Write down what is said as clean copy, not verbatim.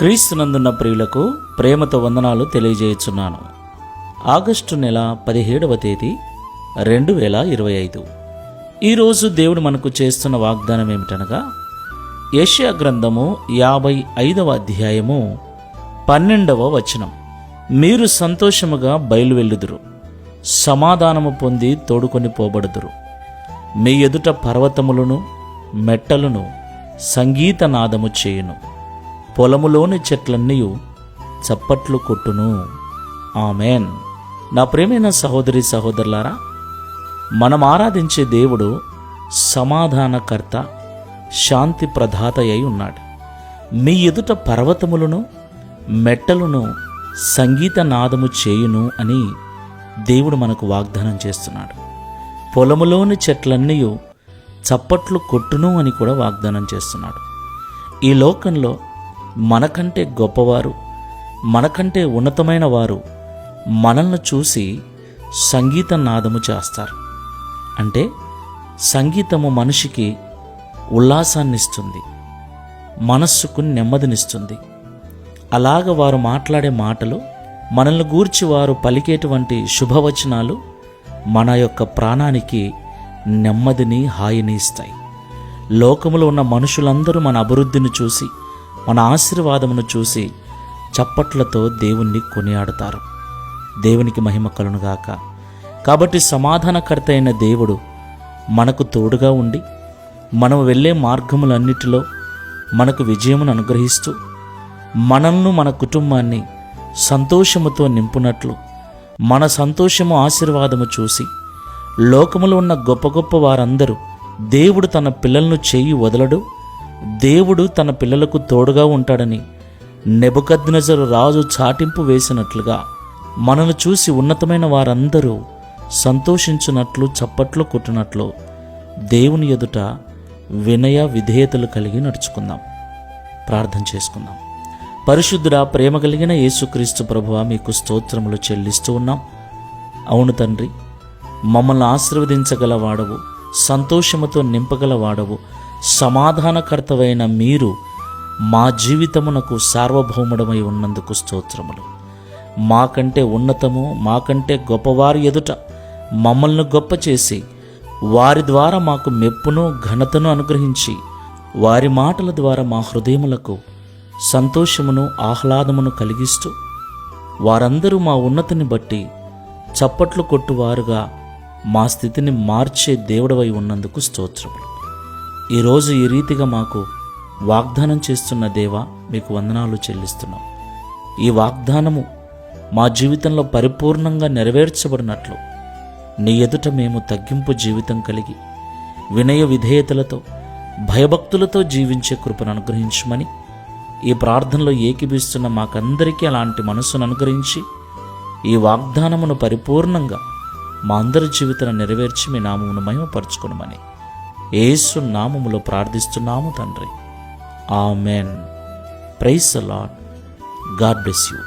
క్రీస్తునందున్న ప్రియులకు ప్రేమతో వందనాలు తెలియజేయుచున్నాను. ఆగస్టు నెల 17వ తేదీ 2025. ఈరోజు దేవుడు మనకు చేస్తున్న వాగ్దానం ఏమిటనగా, యెషయా గ్రంథము 55వ అధ్యాయము 12వ వచనం. మీరు సంతోషముగా బయలువెళ్ళుదురు, సమాధానము పొంది తోడుకొని పోబడుదురు. మీ ఎదుట పర్వతములను మెట్టలను సంగీత నాదము చేయును, పొలములోని చెట్లన్నీ చప్పట్లు కొట్టును. ఆమెన్. నా ప్రియమైన సహోదరి సహోదరులారా, మనం ఆరాధించే దేవుడు సమాధానకర్త, శాంతి ప్రదాత అయి ఉన్నాడు. మీ ఎదుట పర్వతములను మెట్టలను సంగీత నాదము చేయును అని దేవుడు మనకు వాగ్దానం చేస్తున్నాడు. పొలములోని చెట్లన్నీ చప్పట్లు కొట్టును అని కూడా వాగ్దానం చేస్తున్నాడు. ఈ లోకంలో మనకంటే గొప్పవారు, మనకంటే ఉన్నతమైన వారు మనల్ని చూసి సంగీత నాదము చేస్తారు. అంటే సంగీతము మనిషికి ఉల్లాసాన్నిస్తుంది, మనస్సుకు నెమ్మదినిస్తుంది. అలాగ వారు మాట్లాడే మాటలు, మనల్ని గూర్చి వారు పలికేటువంటి శుభవచనాలు మన యొక్క ప్రాణానికి నెమ్మదిని, హాయిని ఇస్తాయి. లోకములో ఉన్న మనుషులందరూ మన అభివృద్ధిని చూసి, మన ఆశీర్వాదమును చూసి చప్పట్లతో దేవుణ్ణి కొనియాడతారు. దేవునికి మహిమ కలుగునుగాక. కాబట్టి సమాధానకర్త అయిన దేవుడు మనకు తోడుగా ఉండి, మనం వెళ్ళే మార్గములన్నిటిలో మనకు విజయమును అనుగ్రహిస్తూ, మనల్ని మన కుటుంబాన్ని సంతోషముతో నింపునట్లు, మన సంతోషము ఆశీర్వాదము చూసి లోకములో ఉన్న గొప్ప గొప్ప వారందరూ దేవుడు తన పిల్లలను చేయి వదలడు, దేవుడు తన పిల్లలకు తోడుగా ఉంటాడని నెబుకద్నెజరు రాజు చాటింపు వేసినట్లుగా మనను చూసి ఉన్నతమైన వారందరూ సంతోషించున్నట్లు, చప్పట్లు కొట్టినట్లు దేవుని ఎదుట వినయ విధేయతలు కలిగి నడుచుకుందాం. ప్రార్థన చేసుకుందాం. పరిశుద్ధుడా, ప్రేమ కలిగిన యేసుక్రీస్తు ప్రభువా, మీకు స్తోత్రములు చెల్లిస్తూ ఉన్నాం. అవును తండ్రి, మమ్మల్ని ఆశీర్వదించగలవాడవు, సంతోషముతో నింపగలవాడవు, సమాధానకర్తవైన మీరు మా జీవితమునకు సార్వభౌముడమై ఉన్నందుకు స్తోత్రములు. మాకంటే ఉన్నతము, మాకంటే గొప్పవారి ఎదుట మమ్మల్ని గొప్ప చేసి, వారి ద్వారా మాకు మెప్పును ఘనతను అనుగ్రహించి, వారి మాటల ద్వారా మా హృదయములకు సంతోషమును ఆహ్లాదమును కలిగిస్తూ, వారందరూ మా ఉన్నతిని బట్టి చప్పట్లు కొట్టువారుగా మా స్థితిని మార్చే దేవుడవై ఉన్నందుకు స్తోత్రములు. ఈరోజు ఈ రీతిగా మాకు వాగ్దానం చేస్తున్న దేవా, మీకు వందనాలు చెల్లిస్తున్నాం. ఈ వాగ్దానము మా జీవితంలో పరిపూర్ణంగా నెరవేర్చబడినట్లు నీ ఎదుట మేము తగ్గింపు జీవితం కలిగి, వినయ విధేయతలతో, భయభక్తులతో జీవించే కృపను అనుగ్రహించమని ఈ ప్రార్థనలో ఏకీభిస్తున్న మాకందరికీ అలాంటి మనస్సును అనుగ్రహించి, ఈ వాగ్దానమును పరిపూర్ణంగా మా అందరి జీవితాన్ని నెరవేర్చి మీ నామమును మహిమపరచుకొనుమని యేసు నామములో ప్రార్థిస్తున్నాము తండ్రి. Amen. Praise the Lord. God bless you.